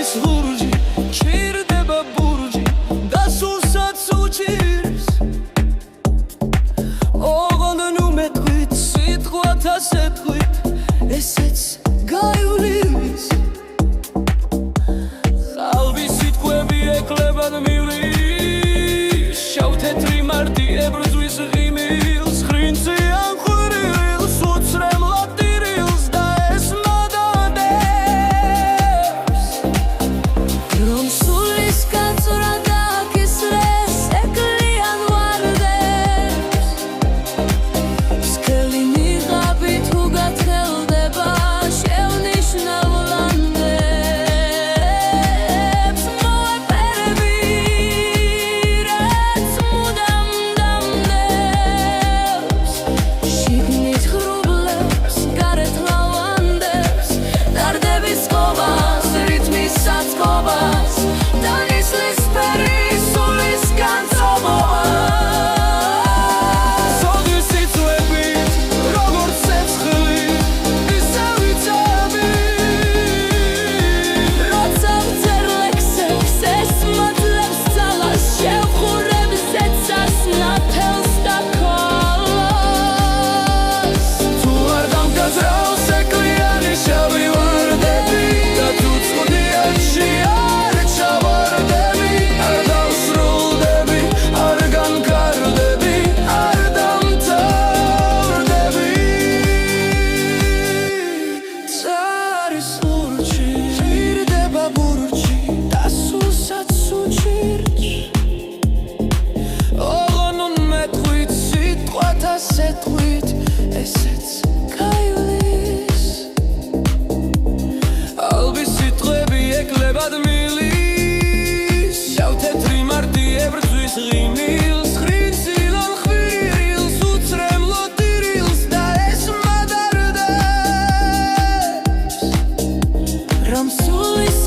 არის ლურჯი ჭირდება ბურჯი და სულსაც უჭირს ოღონდ ნუ მეთქვით სიტყვათა სეთქვით ესეც გაივლის qalbi სიტყვები ეკლებად მივლის შავ-თეთრი მარტი ებრძვის ღიმილს ხრინწიან ხვირილს უცრემლად ტირილს და ეს მადადებს რომ სულის გაწვრა დაკისრეს ეკლიან ვარდებს სქელი ნიღაბი თუ გათელდება შევნიშნავ ლანდებს მოეპერები რაც მუდამ დამნებს შიგნით ხრუბლებს გარეთ ლავანდებს დარდების ყობას რითმის საწყობას დანისლის ფერი სულის განწყობობას სოდის სიცვებით როგორც ცეცხლი ისე ვიცები როცა ვწერ ლექსებს ეს მადლებს ძალას შევხურებს ზეცას ნათელს და ქოლას თუ არ დამგაზრავს ეკლიანი შავი ვარდები და თუ წყდიანში არ ჩავარდები არ დავსრულდები არ განკარდები არ დამთავრდები არის ლურჯი ჭირდება ბურჯი და სულსაც უჭირს ოღონდ მეთქვით სიტყვათა სეთქვით ესეც გაივლის qalbi სიტყვები ეკლებად მილის შავ-თეთრი მარტი ებრძვის ღიმილს ხრინწილან ხვირილს უცრემლად ტირილს და ეს მადარდებს რომ სულის